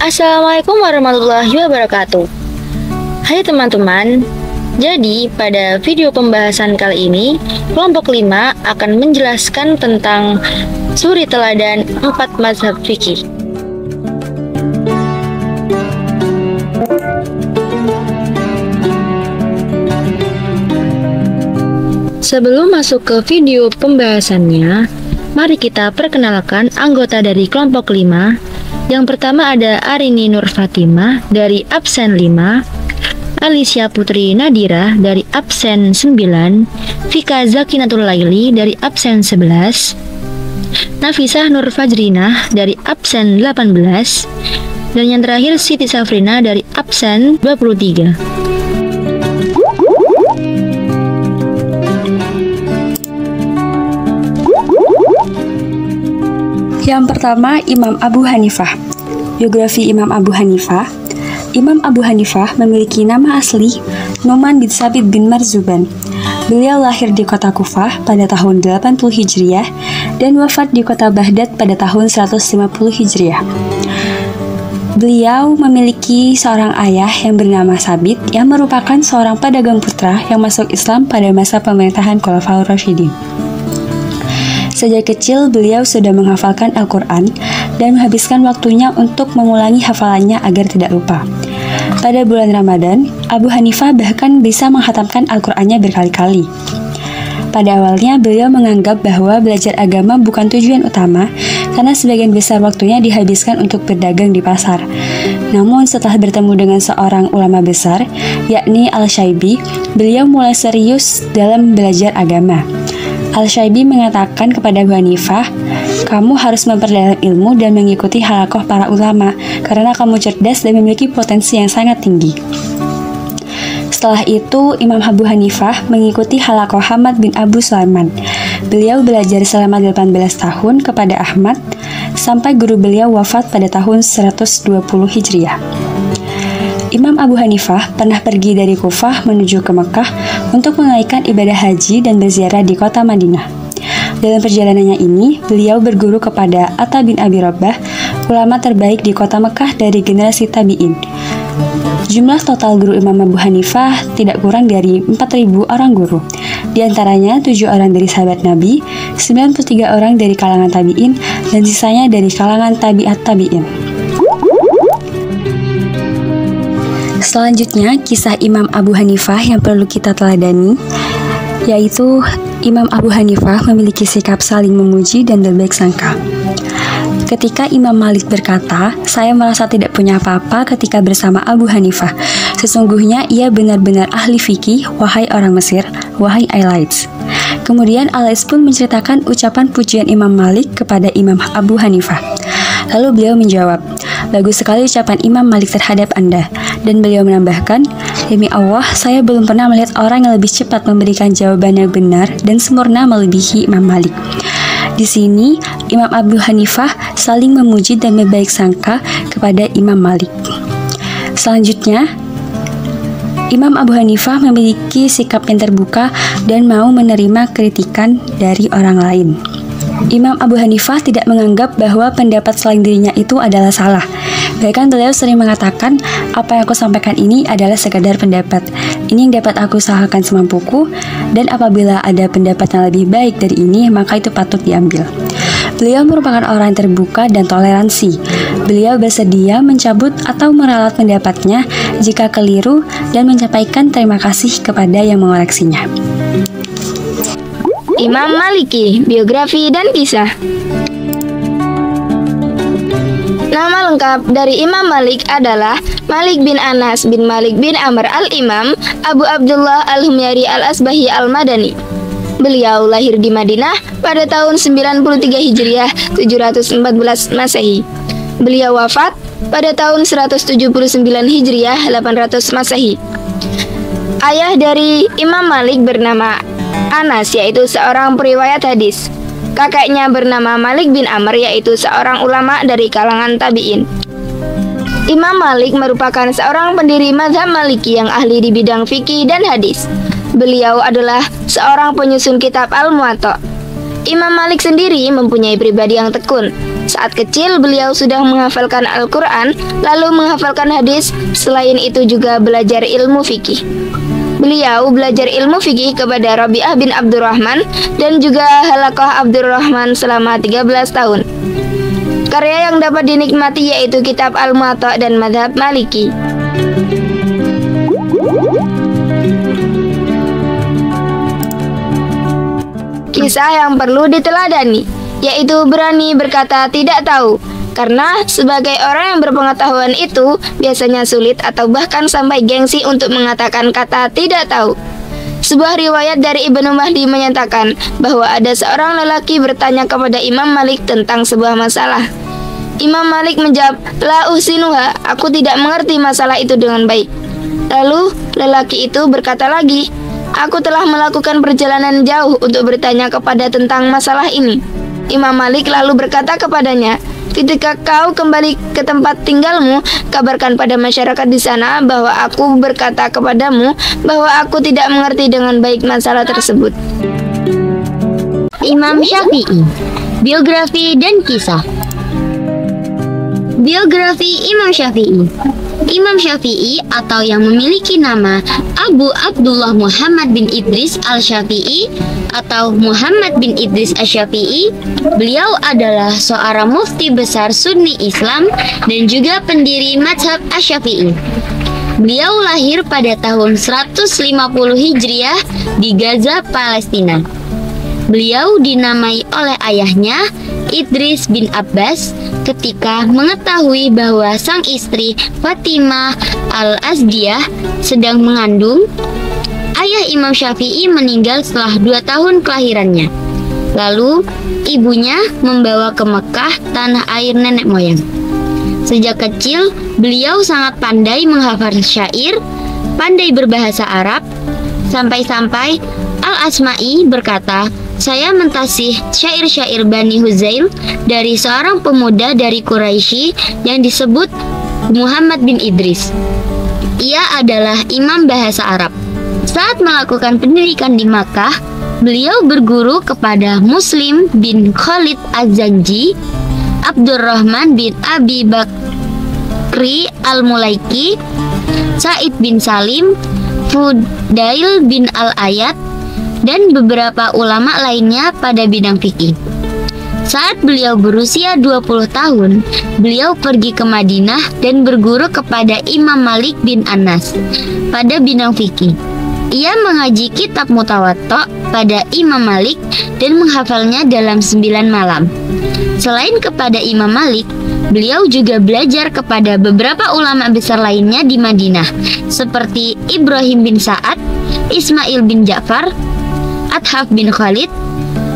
Assalamualaikum warahmatullahi wabarakatuh. Hai teman-teman, jadi pada video pembahasan kali ini kelompok 5 akan menjelaskan tentang suri teladan 4 mazhab fikih. Sebelum masuk ke video pembahasannya, mari kita perkenalkan anggota dari kelompok 5. Yang pertama ada Arini Nur Fatimah dari absen 5, Alicia Putri Nadira dari absen 9, Vika Zakinatul Laili dari absen 11, Nafisah Nur Fajrinah dari absen 18, dan yang terakhir Siti Safrina dari absen 23. Yang pertama, Imam Abu Hanifah. Biografi Imam Abu Hanifah. Imam Abu Hanifah memiliki nama asli Nu'man bin Sabit bin Marzuban. Beliau lahir di kota Kufah pada tahun 80 Hijriah dan wafat di kota Baghdad pada tahun 150 Hijriah. Beliau memiliki seorang ayah yang bernama Sabit yang merupakan seorang pedagang putra yang masuk Islam pada masa pemerintahan Khulafaur Rasyidin. Sejak kecil, beliau sudah menghafalkan Al-Quran dan menghabiskan waktunya untuk mengulangi hafalannya agar tidak lupa. Pada bulan Ramadan, Abu Hanifah bahkan bisa menghatamkan Al-Qurannya berkali-kali. Pada awalnya, beliau menganggap bahwa belajar agama bukan tujuan utama karena sebagian besar waktunya dihabiskan untuk berdagang di pasar. Namun setelah bertemu dengan seorang ulama besar, yakni Al-Syaibi, beliau mulai serius dalam belajar agama. Al-Syaibi mengatakan kepada Abu Hanifah, kamu harus memperdalam ilmu dan mengikuti halaqah para ulama karena kamu cerdas dan memiliki potensi yang sangat tinggi. Setelah itu, Imam Abu Hanifah mengikuti halaqah Ahmad bin Abu Sulaiman. Beliau belajar selama 18 tahun kepada Ahmad sampai guru beliau wafat pada tahun 120 Hijriah. Imam Abu Hanifah pernah pergi dari Kufah menuju ke Mekah untuk menunaikan ibadah haji dan berziarah di kota Madinah. Dalam perjalanannya ini, beliau berguru kepada Atta bin Abi Rabbah, ulama terbaik di kota Mekah dari generasi tabi'in. Jumlah total guru Imam Abu Hanifah tidak kurang dari 4.000 orang guru. Di antaranya 7 orang dari sahabat Nabi, 93 orang dari kalangan tabi'in, dan sisanya dari kalangan tabi'at tabi'in. Selanjutnya, kisah Imam Abu Hanifah yang perlu kita teladani, yaitu Imam Abu Hanifah memiliki sikap saling memuji dan berbaik sangka. Ketika Imam Malik berkata, saya merasa tidak punya apa-apa ketika bersama Abu Hanifah. Sesungguhnya ia benar-benar ahli fikih, wahai orang Mesir, wahai Ailites. Kemudian Al-Lais pun menceritakan ucapan pujian Imam Malik kepada Imam Abu Hanifah. Lalu beliau menjawab, bagus sekali ucapan Imam Malik terhadap Anda. Dan beliau menambahkan, demi Allah, saya belum pernah melihat orang yang lebih cepat memberikan jawaban yang benar dan sempurna melebihi Imam Malik. Di sini, Imam Abu Hanifah saling memuji dan berbaik sangka kepada Imam Malik. Selanjutnya, Imam Abu Hanifah memiliki sikap yang terbuka dan mau menerima kritikan dari orang lain. Imam Abu Hanifah tidak menganggap bahwa pendapat selain dirinya itu adalah salah. Bahkan beliau sering mengatakan, apa yang aku sampaikan ini adalah sekadar pendapat. Ini yang dapat aku usahakan semampuku, dan apabila ada pendapat yang lebih baik dari ini, maka itu patut diambil. Beliau merupakan orang yang terbuka dan toleransi. Beliau bersedia mencabut atau meralat pendapatnya jika keliru dan menyampaikan terima kasih kepada yang mengoreksinya. Imam Maliki, biografi dan kisah. Nama lengkap dari Imam Malik adalah Malik bin Anas bin Malik bin Amr al-Imam Abu Abdullah al-Humyari al-Asbahi al-Madani. Beliau lahir di Madinah pada tahun 93 Hijriah 714 Masehi. Beliau wafat pada tahun 179 Hijriah 800 Masehi. Ayah dari Imam Malik bernama Anas, yaitu seorang periwayat hadis. Kakeknya bernama Malik bin Amr, yaitu seorang ulama dari kalangan tabi'in. Imam Malik merupakan seorang pendiri mazhab Maliki yang ahli di bidang fikih dan hadis. Beliau adalah seorang penyusun kitab Al-Muwatta. Imam Malik sendiri mempunyai pribadi yang tekun. Saat kecil beliau sudah menghafalkan Al-Quran, lalu menghafalkan hadis. Selain itu juga belajar ilmu fikih. Beliau belajar ilmu fikih kepada Rabi'ah bin Abdurrahman dan juga Halaqah Abdurrahman selama 13 tahun. Karya yang dapat dinikmati yaitu kitab Al-Muwatta dan Madhab Maliki. Kisah yang perlu diteladani, yaitu berani berkata tidak tahu. Karena sebagai orang yang berpengetahuan itu biasanya sulit atau bahkan sampai gengsi untuk mengatakan kata tidak tahu. Sebuah riwayat dari Ibnu Mahdi menyatakan bahwa ada seorang lelaki bertanya kepada Imam Malik tentang sebuah masalah. Imam Malik menjawab, "La uhsinuha, aku tidak mengerti masalah itu dengan baik." Lalu lelaki itu berkata lagi, "Aku telah melakukan perjalanan jauh untuk bertanya kepada tentang masalah ini." Imam Malik lalu berkata kepadanya, "Ketika kau kembali ke tempat tinggalmu, kabarkan pada masyarakat di sana bahwa aku berkata kepadamu bahwa aku tidak mengerti dengan baik masalah tersebut." Imam Syafi'i, biografi dan kisah. Biografi Imam Syafi'i. Imam Syafi'i atau yang memiliki nama Abu Abdullah Muhammad bin Idris al-Syafi'i atau Muhammad bin Idris al-Syafi'i, beliau adalah seorang mufti besar Sunni Islam dan juga pendiri mazhab Asy-Syafi'i. Beliau lahir pada tahun 150 Hijriah di Gaza, Palestina. Beliau dinamai oleh ayahnya Idris bin Abbas ketika mengetahui bahwa sang istri Fatimah al-Azdiyah sedang mengandung. Ayah Imam Syafi'i meninggal setelah 2 tahun kelahirannya. Lalu ibunya membawa ke Mekah, tanah air nenek moyang. Sejak kecil beliau sangat pandai menghafal syair, pandai berbahasa Arab, sampai-sampai Al-Asma'i berkata, "Saya mentasih syair-syair Bani Huzail dari seorang pemuda dari Quraisy yang disebut Muhammad bin Idris. Ia adalah imam bahasa Arab." Saat melakukan pendidikan di Makkah, beliau berguru kepada Muslim bin Khalid Az-Zanji, Abdurrahman bin Abi Bakri Al-Mulaiki, Said bin Salim, Fudail bin Al-Ayat, dan beberapa ulama lainnya pada bidang fikih. Saat beliau berusia 20 tahun, beliau pergi ke Madinah dan berguru kepada Imam Malik bin Anas pada bidang fikih. Ia mengaji kitab Mutawatta pada Imam Malik dan menghafalnya dalam 9 malam. Selain kepada Imam Malik, beliau juga belajar kepada beberapa ulama besar lainnya di Madinah, seperti Ibrahim bin Sa'ad, Ismail bin Ja'far, Athaf bin Khalid,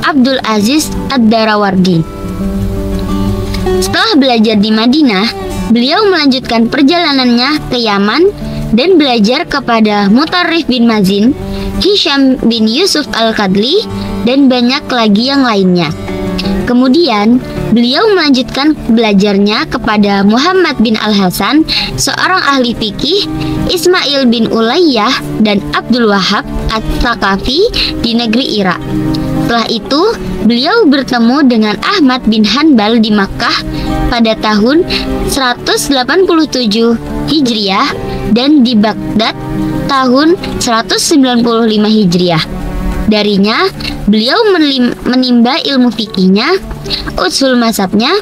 Abdul Aziz Ad-Darawardi. Setelah belajar di Madinah, beliau melanjutkan perjalanannya ke Yaman dan belajar kepada Mutarrif bin Mazin, Hisham bin Yusuf Al-Qadli, dan banyak lagi yang lainnya. Kemudian, beliau melanjutkan belajarnya kepada Muhammad bin Al-Hasan, seorang ahli fikih, Ismail bin Ulayyah, dan Abdul Wahab At-Tsaqafi di negeri Irak. Setelah itu, beliau bertemu dengan Ahmad bin Hanbal di Makkah pada tahun 187 Hijriah dan di Baghdad tahun 195 Hijriah. Darinya, beliau menimba ilmu fikihnya, usul mazhabnya,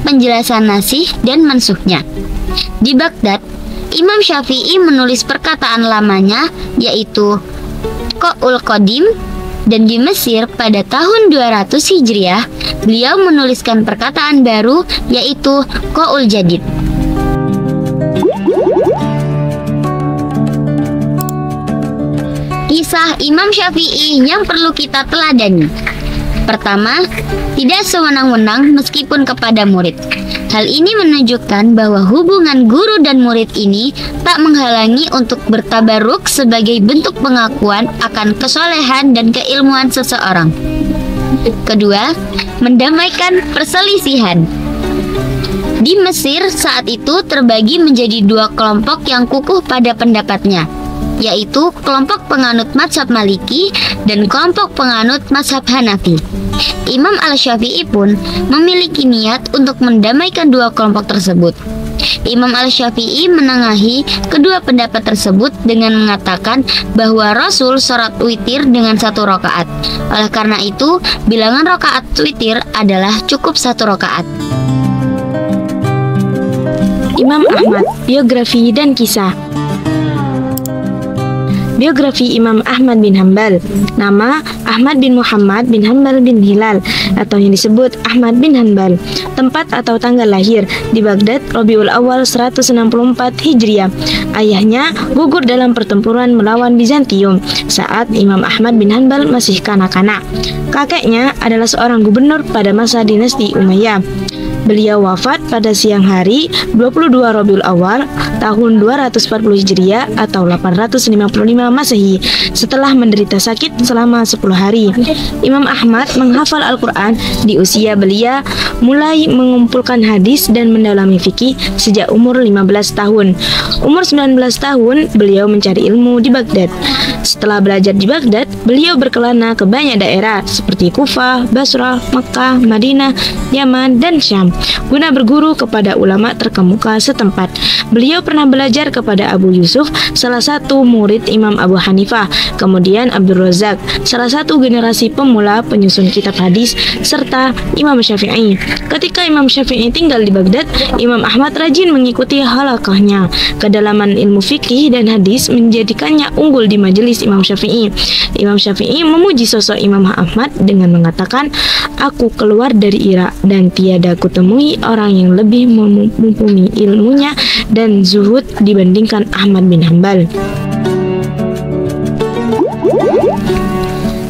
penjelasan nasih dan mansukhnya. Di Baghdad, Imam Syafi'i menulis perkataan lamanya yaitu Qaul Qadim, dan di Mesir pada tahun 200 Hijriah, beliau menuliskan perkataan baru yaitu Qaul Jadid. Kisah Imam Syafi'i yang perlu kita teladani. Pertama, tidak sewenang-wenang meskipun kepada murid. Hal ini menunjukkan bahwa hubungan guru dan murid ini tak menghalangi untuk bertabaruk sebagai bentuk pengakuan akan kesolehan dan keilmuan seseorang. Kedua, mendamaikan perselisihan. Di Mesir saat itu terbagi menjadi 2 kelompok yang kukuh pada pendapatnya. yaitu kelompok penganut mazhab Maliki dan kelompok penganut mazhab Hanafi. Imam Al-Syafi'i pun memiliki niat untuk mendamaikan dua kelompok tersebut. Imam Al-Syafi'i menengahi kedua pendapat tersebut dengan mengatakan bahwa Rasul sholat witir dengan 1 rakaat. Oleh karena itu, bilangan rakaat witir adalah cukup 1 rakaat. Imam Ahmad, biografi dan kisah. Biografi Imam Ahmad bin Hanbal. Nama Ahmad bin Muhammad bin Hanbal bin Hilal atau yang disebut Ahmad bin Hanbal. Tempat atau tanggal lahir di Baghdad Rabiul Awal 164 Hijriah. Ayahnya gugur dalam pertempuran melawan Bizantium saat Imam Ahmad bin Hanbal masih kanak-kanak. Kakeknya adalah seorang gubernur pada masa dinasti Umayyah. Beliau wafat pada siang hari 22 Rabiul Awal tahun 240 Hijriah atau 855 Masehi setelah menderita sakit selama 10 hari. Imam Ahmad menghafal Al-Quran di usia belia, mulai mengumpulkan hadis dan mendalami fikih sejak umur 15 tahun. Umur 19 tahun beliau mencari ilmu di Baghdad. Setelah belajar di Baghdad, beliau berkelana ke banyak daerah seperti Kufah, Basrah, Makkah, Madinah, Yaman, dan Syam guna berguru kepada ulama terkemuka setempat. Beliau pernah belajar kepada Abu Yusuf, salah satu murid Imam Abu Hanifah, kemudian Abdul Razak, salah satu generasi pemula penyusun kitab hadis, serta Imam Syafi'i. Ketika Imam Syafi'i tinggal di Baghdad, Imam Ahmad rajin mengikuti halaqahnya. Kedalaman ilmu fikih dan hadis menjadikannya unggul di majelis Imam Syafi'i. Imam Syafi'i memuji sosok Imam Ahmad dengan mengatakan, "Aku keluar dari Irak dan tiada kutemui orang yang lebih mumpuni ilmunya dan zuhud dibandingkan Ahmad bin Hanbal."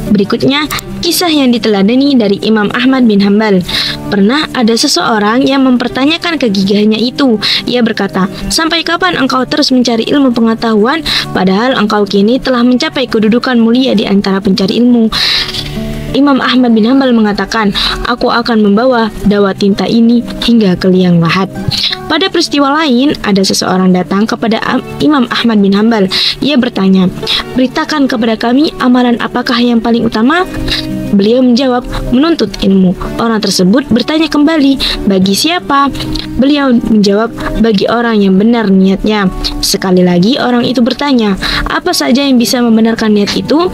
Berikutnya, kisah yang diteladani dari Imam Ahmad bin Hanbal. Pernah ada seseorang yang mempertanyakan kegigihannya itu. Ia berkata, "Sampai kapan engkau terus mencari ilmu pengetahuan, padahal engkau kini telah mencapai kedudukan mulia di antara pencari ilmu?" Imam Ahmad bin Hanbal mengatakan, "Aku akan membawa dawa tinta ini hingga ke liang lahat." Pada peristiwa lain, ada seseorang datang kepada Imam Ahmad bin Hanbal. Ia bertanya, "Beritakan kepada kami amalan apakah yang paling utama?" Beliau menjawab, "Menuntut ilmu." Orang tersebut bertanya kembali, "Bagi siapa?" Beliau menjawab, "Bagi orang yang benar niatnya." Sekali lagi orang itu bertanya, "Apa saja yang bisa membenarkan niat itu?"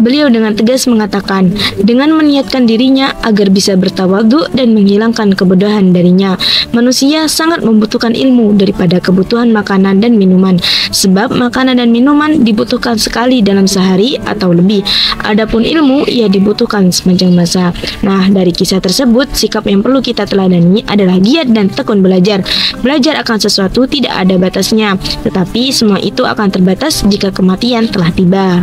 Beliau dengan tegas mengatakan, "Dengan meniatkan dirinya agar bisa bertawadhu dan menghilangkan kebodohan darinya." Manusia sangat membutuhkan ilmu daripada kebutuhan makanan dan minuman, sebab makanan dan minuman dibutuhkan sekali dalam sehari atau lebih. Adapun ilmu ia dibutuhkan sepanjang masa. Nah, dari kisah tersebut, sikap yang perlu kita teladani adalah giat dan tekun belajar. Belajar akan sesuatu tidak ada batasnya, tetapi semua itu akan terbatas jika kematian telah tiba.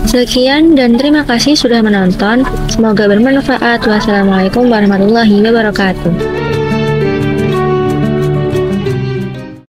Sekian dan terima kasih sudah menonton. Semoga bermanfaat. Wassalamualaikum warahmatullahi wabarakatuh.